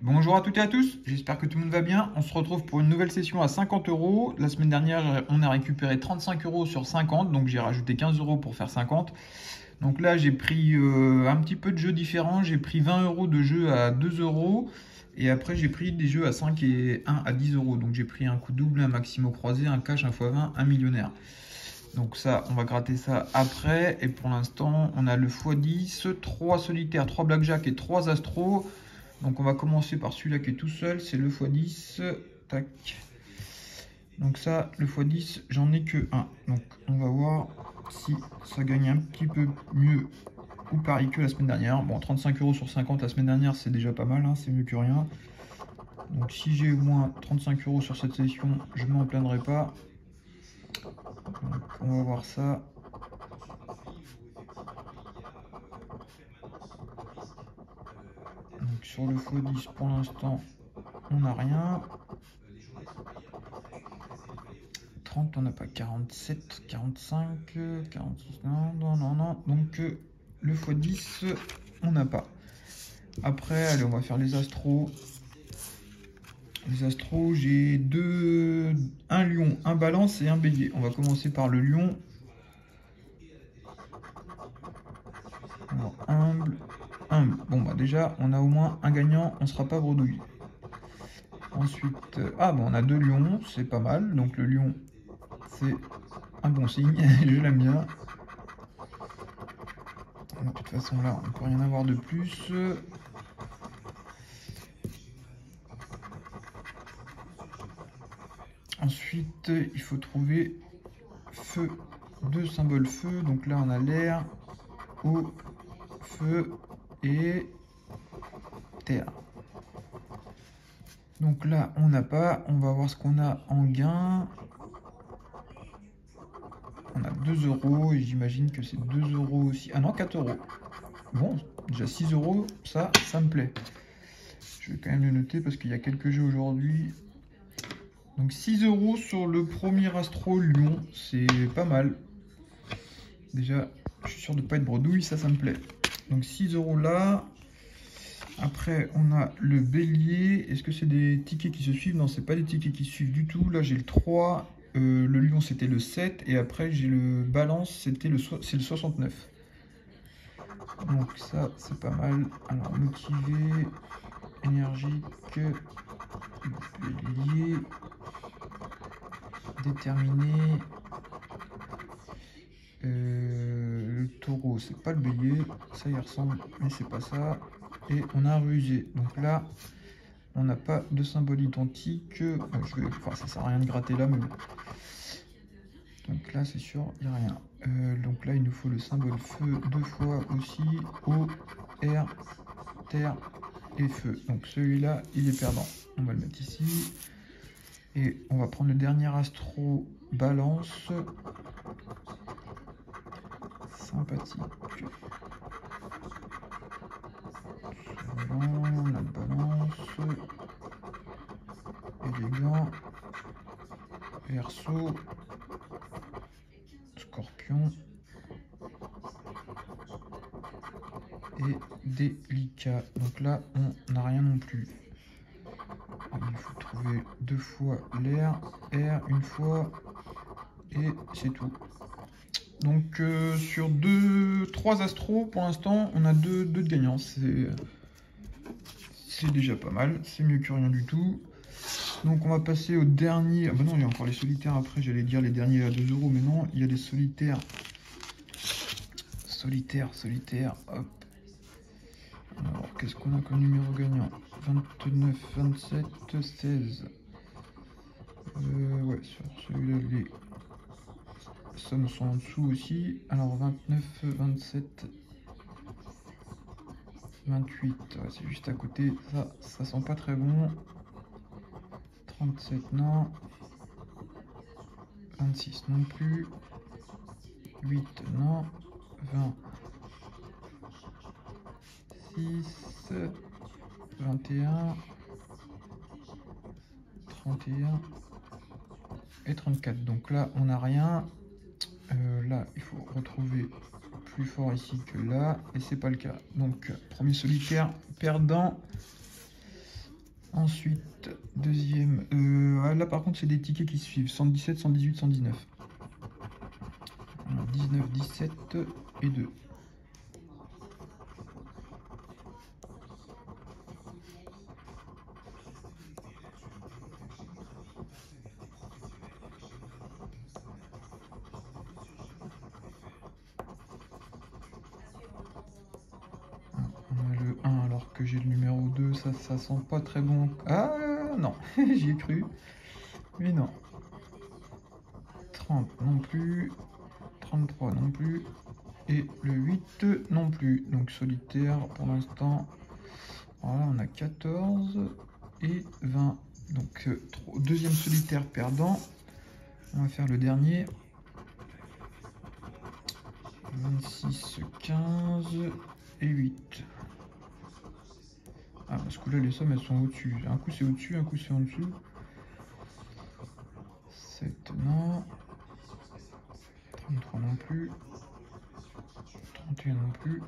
Bonjour à toutes et à tous, j'espère que tout le monde va bien. On se retrouve pour une nouvelle session à 50 euros. La semaine dernière, on a récupéré 35 euros sur 50, donc j'ai rajouté 15 euros pour faire 50. Donc là, j'ai pris un petit peu de jeux différents. J'ai pris 20 euros de jeux à 2 euros. Et après, j'ai pris des jeux à 5 et 1 à 10 euros. Donc j'ai pris un coup double, un maximo croisé, un cash, un x20, un millionnaire. Donc ça, on va gratter ça après. Et pour l'instant, on a le x10, 3 solitaires, 3 blackjack et 3 astros. Donc on va commencer par celui-là qui est tout seul, c'est le x10. Tac. Donc ça, le x10, j'en ai que un. Donc on va voir si ça gagne un petit peu mieux ou pareil que la semaine dernière. Bon, 35 euros sur 50 la semaine dernière, c'est déjà pas mal, hein, c'est mieux que rien. Donc si j'ai au moins 35 euros sur cette session, je m'en plaindrai pas. Donc on va voir ça. Donc sur le x10 pour l'instant, on n'a rien. 30, on n'a pas 47, 45, 46, non. Donc le x10, on n'a pas. Après, allez, on va faire les astros. Les astros, j'ai un lion, un balance et un bélier. On va commencer par le lion. Alors, humble. Bon, bah déjà, on a au moins un gagnant, on ne sera pas bredouille. Ensuite, bon, on a deux lions, c'est pas mal. Donc le lion, c'est un bon signe, je l'aime bien. De toute façon, là, on ne peut rien avoir de plus. Ensuite, il faut trouver feu, deux symboles feu. Donc là, on a l'air, eau, feu et terre. Donc là, on n'a pas. On va voir ce qu'on a en gain. On a 2 euros et j'imagine que c'est 2 euros aussi. Ah non, 4 euros. Bon, déjà 6 euros, ça me plaît. Je vais quand même le noter parce qu'il y a quelques jeux aujourd'hui. Donc 6 euros sur le premier Astro Lyon, c'est pas mal. Déjà, je suis sûr de ne pas être bredouille, ça me plaît. Donc 6 euros là. Après, on a le bélier. Est-ce que c'est des tickets qui se suivent? Non, c'est pas des tickets qui se suivent du tout. Là, j'ai le 3. Le lion, c'était le 7. Et après, j'ai le balance, c'est le 69. Donc ça, c'est pas mal. Alors, motivé, énergique, bélier, déterminé. Le taureau, c'est pas le bélier. Ça y ressemble, mais c'est pas ça. Et on a rusé. Donc là, on n'a pas de symbole identique. Enfin, ça sert à rien de gratter là, mais bon. Donc là, c'est sûr, il n'y a rien. Donc là, il nous faut le symbole feu deux fois aussi. Eau, air, terre et feu. Donc celui-là, il est perdant. On va le mettre ici. Et on va prendre le dernier astro balance. Sympathique. On a le balance. Élégant. Verseau. Scorpion. Et délicat. Donc là, on n'a rien non plus. Il faut trouver deux fois l'air, air une fois, et c'est tout. Donc sur 3 astros, pour l'instant, on a deux de gagnants. C'est déjà pas mal, c'est mieux que rien du tout. Donc on va passer au dernier. Ah bah non, il y a encore les solitaires après, j'allais dire les derniers à 2 euros, mais non, il y a des solitaires. Solitaire, hop. Alors, qu'est-ce qu'on a comme numéro gagnant? 29, 27, 16. Ouais, sur celui-là, les sommes sont en dessous aussi. Alors, 29, 27, 28. Ouais, c'est juste à côté. Ça sent pas très bon. 37, non. 26 non plus. 8, non. 20. 6, 21, 31 et 34. Donc là, on n'a rien. Là, il faut retrouver plus fort ici que là, et c'est pas le cas. Donc, premier solitaire perdant. Ensuite, deuxième. Là par contre, c'est des tickets qui suivent 117, 118, 119. 19, 17 et 2. On a le 1 alors que j'ai le numéro 2, ça sent pas très bon. Ah non, j'y ai cru. Mais non. 30 non plus. 33 non plus. Et le 8 non plus. Donc solitaire pour l'instant. Voilà, on a 14 et 20. Donc deuxième solitaire perdant. On va faire le dernier. 26, 15 et 8. Ah, parce que là, les sommes, elles sont au-dessus. Un coup, c'est au-dessus, un coup, c'est en dessous. 7, non. 33 non plus. 31 non plus.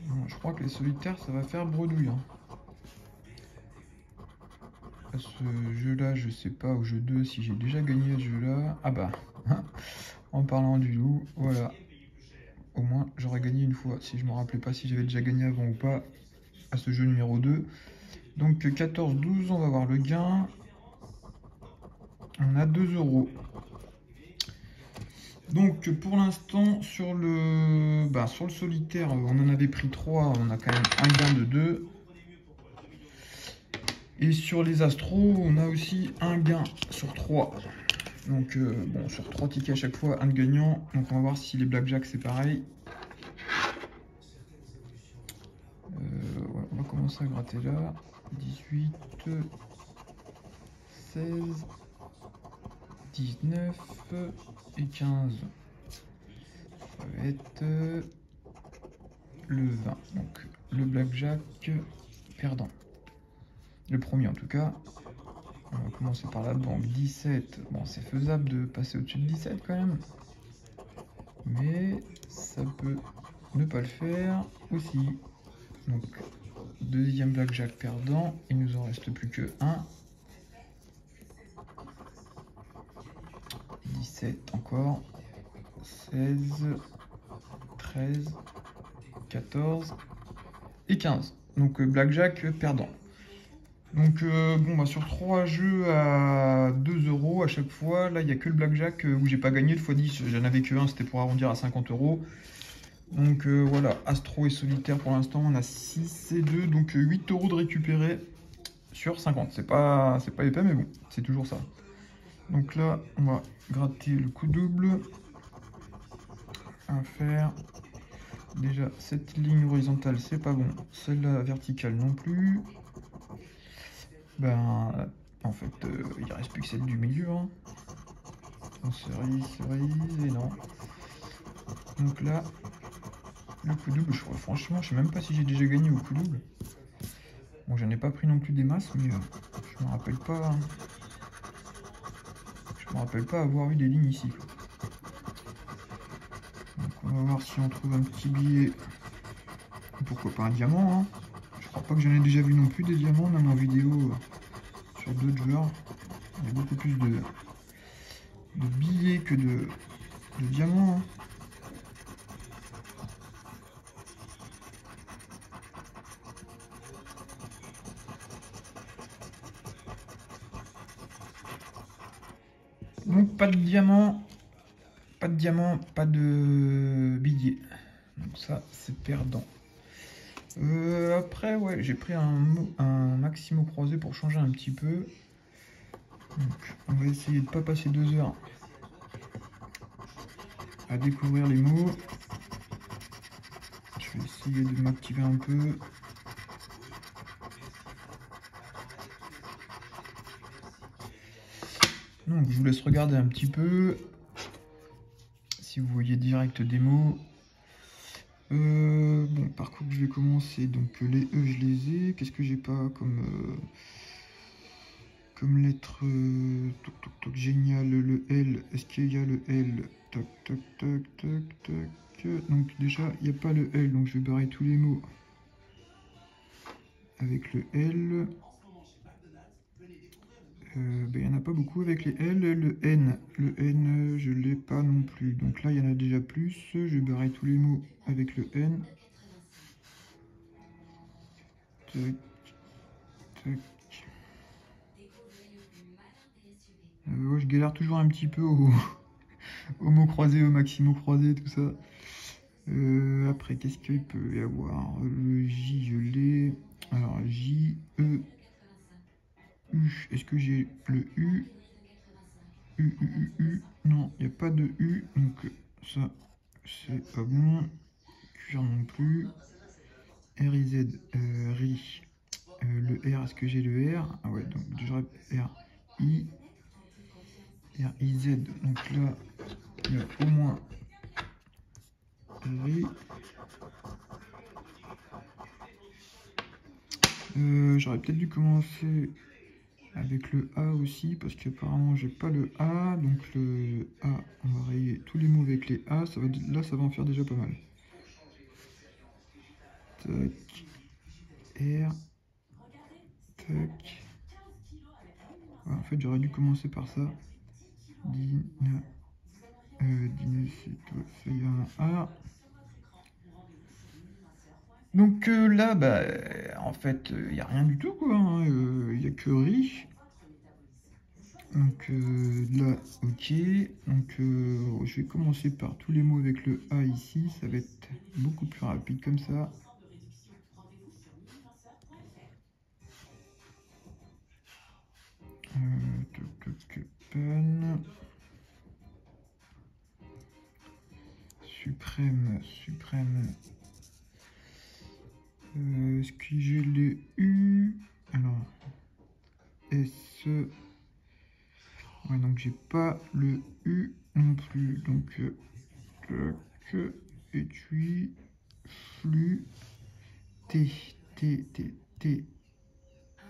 Bon, je crois que les solitaires, ça va faire bredouille. Hein. À ce jeu-là, je sais pas, au jeu 2, si j'ai déjà gagné à ce jeu-là. Ah bah, en parlant du loup, voilà. Au moins, j'aurais gagné une fois. Si je me rappelais pas si j'avais déjà gagné avant ou pas à ce jeu numéro 2. Donc 14, 12, on va voir le gain. On a 2 €. Donc pour l'instant, sur le solitaire, on en avait pris 3, on a quand même un gain de 2. Et sur les astros, on a aussi un gain sur 3. Donc bon, sur 3 tickets à chaque fois, un de gagnant. Donc on va voir si les blackjack c'est pareil. Ouais, on va commencer à gratter là. 18, 16, 19 et 15. Ça va être le 20. Donc le blackjack perdant. Le premier en tout cas. On va commencer par la banque. 17. Bon, c'est faisable de passer au-dessus de 17 quand même. Mais ça peut ne pas le faire aussi. Donc, deuxième blackjack perdant. Il nous en reste plus que 1. 17 encore. 16. 13. 14. Et 15. Donc, blackjack perdant. Donc bon, bah, sur 3 jeux à 2 € à chaque fois, là il n'y a que le blackjack où j'ai pas gagné le x10, j'en avais que un, c'était pour arrondir à 50 €. Donc voilà, Astro et solitaire pour l'instant, on a 6 et 2, donc 8 € de récupérer sur 50. C'est pas épais, mais bon, c'est toujours ça. Donc là, on va gratter le coup double. À faire. Déjà, cette ligne horizontale, c'est pas bon. Celle-là, verticale non plus. Ben, en fait, il reste plus que celle du milieu. Hein. Cerise, et non. Donc là, le coup double, franchement, je sais même pas si j'ai déjà gagné au coup double. Bon, j'en ai pas pris non plus des masses, mais je me rappelle pas. Je me rappelle pas avoir eu des lignes ici. Donc on va voir si on trouve un petit billet. Pourquoi pas un diamant. Hein. Je crois pas que j'en ai déjà vu non plus des diamants dans ma vidéo sur d'autres joueurs. Il y a beaucoup plus de billets que de diamants. Hein. Donc pas de diamant, pas de billets. Donc ça c'est perdant. Après ouais, j'ai pris un Maximo croisé pour changer un petit peu. Donc on va essayer de pas passer 2 heures à découvrir les mots. Je vais essayer de m'activer un peu. Donc je vous laisse regarder un petit peu. Si vous voyez direct des mots. Bon, par quoi que je vais commencer? Donc les E, je les ai. Qu'est-ce que j'ai pas comme lettre? Toc, toc, toc, génial. Le L. Est-ce qu'il y a le L? Toc, toc, toc, toc, toc. Donc déjà, il n'y a pas le L. Donc je vais barrer tous les mots avec le L. Ben, il n'y en a pas beaucoup avec les L. Le N. Le N, je l'ai pas non plus. Donc là, il y en a déjà plus. Je vais barrer tous les mots avec le N. Tac, tac. Ouais, je galère toujours un petit peu aux mots croisés, aux maximaux croisés, tout ça. Après, qu'est-ce qu'il peut y avoir? Le J, je l'ai. Alors, J, E, U. Est-ce que j'ai le U? U. Non, il n'y a pas de U. Donc, ça, c'est pas bon. Cuir non plus. R, I, Z, RI. Le R, est-ce que j'ai le R? Ah ouais, donc j'aurais R, I. R, I, Z. Donc là, il y a au moins RI. J'aurais peut-être dû commencer avec le A aussi, parce qu'apparemment j'ai pas le A, donc le A, on va rayer tous les mots avec les A, là ça va en faire déjà pas mal. Tac, R, tac. Ouais, en fait j'aurais dû commencer par ça. Dina, ça y a un A. Donc là, bah, en fait, il n'y a rien du tout, quoi. Il n'y a que riz. Donc là, ok. Donc je vais commencer par tous les mots avec le A ici. Ça va être beaucoup plus rapide comme ça. Pan. Suprême. Est-ce que j'ai les U? Alors, S. Ouais, donc j'ai pas le U non plus. Donc, étui, flux, T.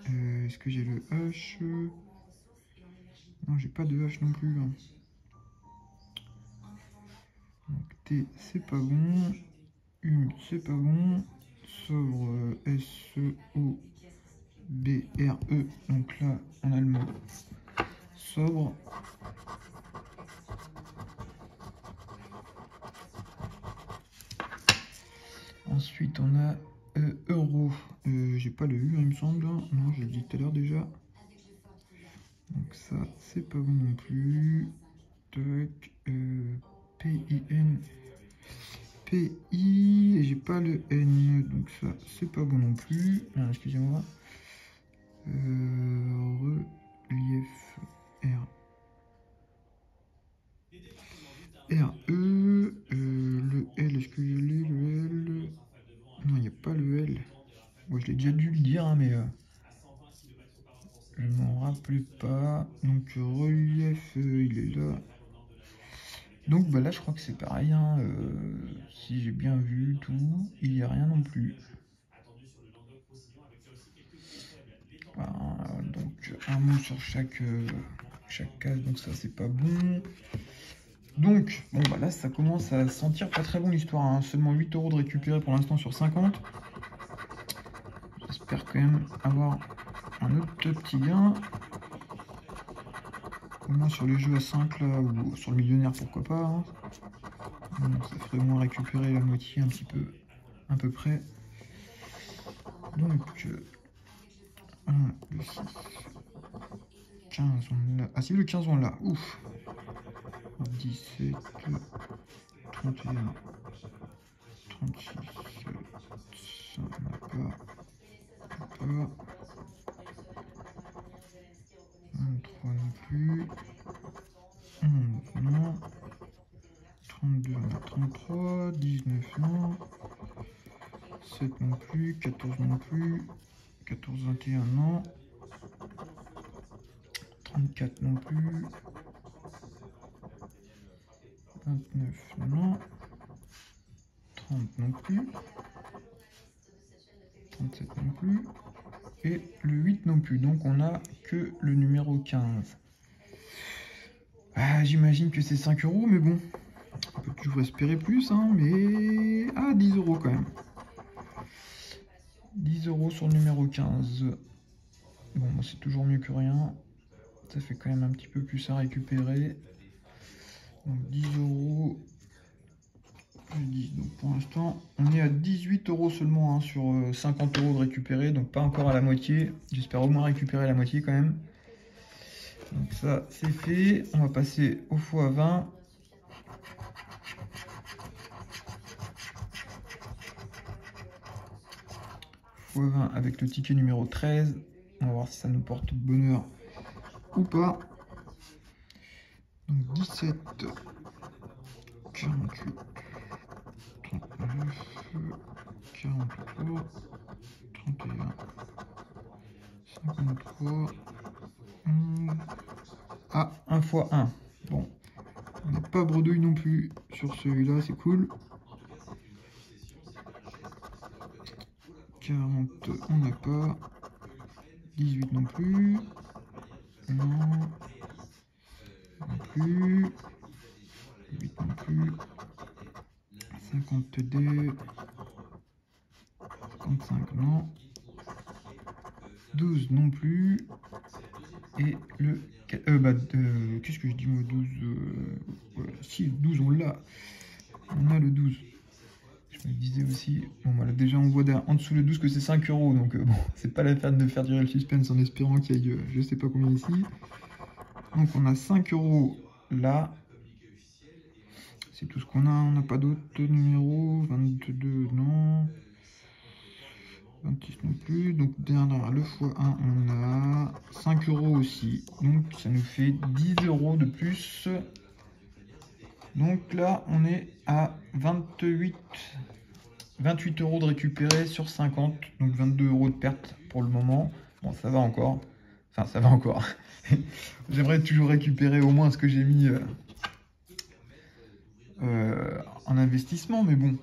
Est-ce que j'ai le H? Non, j'ai pas de H non plus. Hein. Donc T, c'est pas bon. U, c'est pas bon. Sobre, S-E-O-B-R-E. Donc là, on a le mot sobre. Ensuite, on a euro. J'ai pas le U, il me semble. Non, je l'ai dit tout à l'heure déjà. Donc ça, c'est pas bon non plus. Tac. P-I-N. P-I. Et j'ai pas le N. Donc ça, c'est pas bon non plus. Excusez-moi. Relief. R. R-E. Le L, est-ce que je l'ai, le L? Non, il n'y a pas le L. Moi, je l'ai déjà dû le dire, hein, mais je ne m'en rappelais pas. Donc, relief, il est là. Donc, bah là, je crois que c'est pareil. Hein, si j'ai bien vu tout, il n'y a rien non plus. Voilà, donc, un mot sur chaque case. Donc, ça, c'est pas bon. Donc, bon, bah là, ça commence à sentir pas très bon l'histoire. Hein. Seulement 8 € de récupérer pour l'instant sur 50. J'espère quand même avoir un autre petit gain. Au moins sur les jeux à 5 là, ou sur le millionnaire, pourquoi pas. Hein. Ça ferait au moins récupérer la moitié un petit peu, à peu près. Donc, 1, le 6, 15, on l'a. Ah si, le 15, on l'a. Ouf. 17, 31, 36, ça n'a pas. 23 non plus. 11 non. 32 on a 33. 19 non. 7 non plus. 14 non plus. 14, 21 non. 34 non plus. 29 non. 30 non plus. 37 non plus. Et le 8 non plus. Donc on a que le numéro 15. Ah, j'imagine que c'est 5 €, mais bon. On peut toujours espérer plus, hein, mais... Ah, 10 € quand même. 10 € sur le numéro 15. Bon, c'est toujours mieux que rien. Ça fait quand même un petit peu plus à récupérer. Donc 10 € plus 10. Donc pour l'instant, on est à 18 € seulement, hein, sur 50 € de récupérer. Donc pas encore à la moitié. J'espère au moins récupérer la moitié quand même. Donc ça, c'est fait. On va passer au x20. x20 avec le ticket numéro 13. On va voir si ça nous porte bonheur ou pas. Donc 17, 48, 39, 43, 31, 53. Ah, 1 x 1. Bon, on n'est pas bredouille non plus sur celui-là, c'est cool. 40, on n'a pas. 18 non plus. Non. Non plus. 8 non plus. 52. 55 non. 12 non plus. Et le... qu'est-ce que je dis moi, 12 si, 12 on l'a. On a le 12. Je me disais aussi, bon voilà, déjà on voit en dessous le 12 que c'est 5 €, donc bon, c'est pas la peine de faire durer le suspense en espérant qu'il y ait je sais pas combien ici. Donc on a 5 € là. C'est tout ce qu'on a, on n'a pas d'autres numéros. 22 non. 26 non plus. Donc derrière le x1 on a 5 € aussi. Donc ça nous fait 10 € de plus. Donc là on est à 28 € de récupérer sur 50. Donc 22 € de perte pour le moment. Bon, ça va encore. Enfin, ça va encore. J'aimerais toujours récupérer au moins ce que j'ai mis en investissement. Mais bon,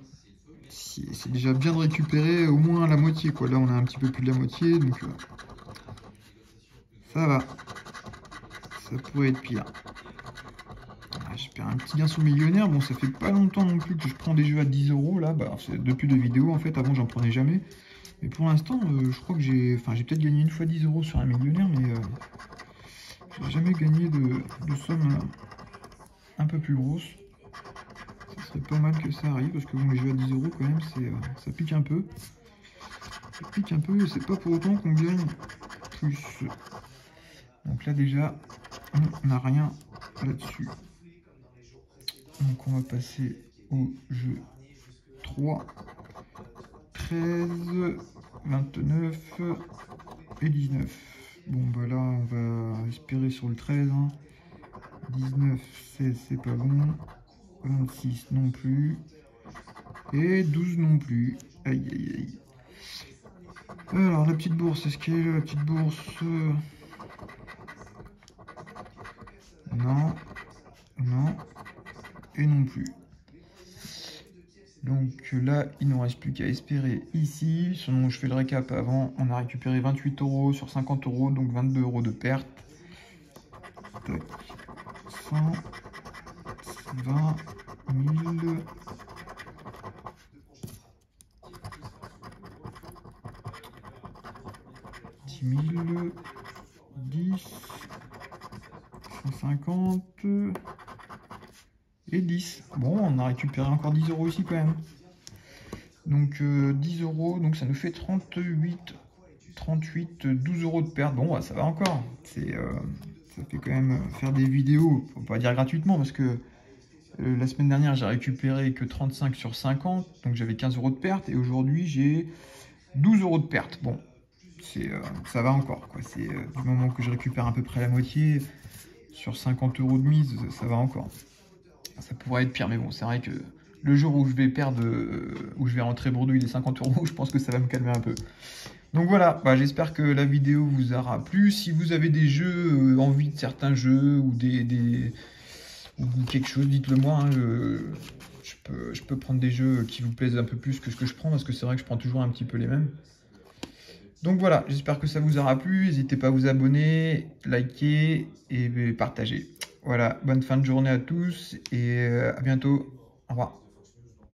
c'est déjà bien de récupérer au moins la moitié, quoi. Là, on a un petit peu plus de la moitié. Donc, ça va. Ça pourrait être pire. J'espère un petit gain sur millionnaire. Bon, ça fait pas longtemps non plus que je prends des jeux à 10 € là. Bah, c'est depuis deux vidéos en fait. Avant, j'en prenais jamais. Mais pour l'instant, je crois que j'ai peut-être gagné une fois 10 € sur un millionnaire, mais j'ai jamais gagné de somme un peu plus grosse. Ce serait pas mal que ça arrive parce que bon, les jeux à 10 € quand même, ça pique un peu. Ça pique un peu et c'est pas pour autant qu'on gagne plus. Donc là déjà, on n'a rien là-dessus. Donc on va passer au jeu 3, 13, 29 et 19. Bon bah là on va espérer sur le 13. Hein. 19, 16 c'est pas bon. 26 non plus. Et 12 non plus. Aïe aïe aïe. Alors la petite bourse, est-ce qu'elle est là la petite bourse? Non. Non. Et non plus. Donc là, il ne nous reste plus qu'à espérer ici. Sinon, je fais le récap avant. On a récupéré 28 € sur 50 €, donc 22 € de perte. Tac. 100, 20, 1000. $10 000, 10, 150 et 10. Bon, on a récupéré encore 10 € ici quand même. Donc 10 €, donc ça nous fait 38, 12 € de perte. Bon, bah, ça va encore. Ça fait quand même faire des vidéos, faut pas dire gratuitement, parce que la semaine dernière, j'ai récupéré que 35 sur 50, donc j'avais 15 € de perte, et aujourd'hui, j'ai 12 € de perte. Bon, ça va encore, quoi. C'est du moment que je récupère à peu près la moitié, sur 50 € de mise, ça va encore. Ça pourrait être pire, mais bon, c'est vrai que le jour où je vais perdre, où je vais rentrer bredouille les 50 €, je pense que ça va me calmer un peu. Donc voilà, bah, j'espère que la vidéo vous aura plu. Si vous avez des jeux, envie de certains jeux, ou ou quelque chose, dites-le moi. Hein, je peux prendre des jeux qui vous plaisent un peu plus que ce que je prends, parce que c'est vrai que je prends toujours un petit peu les mêmes. Donc voilà, j'espère que ça vous aura plu. N'hésitez pas à vous abonner, liker et partager. Voilà, bonne fin de journée à tous et à bientôt. Au revoir.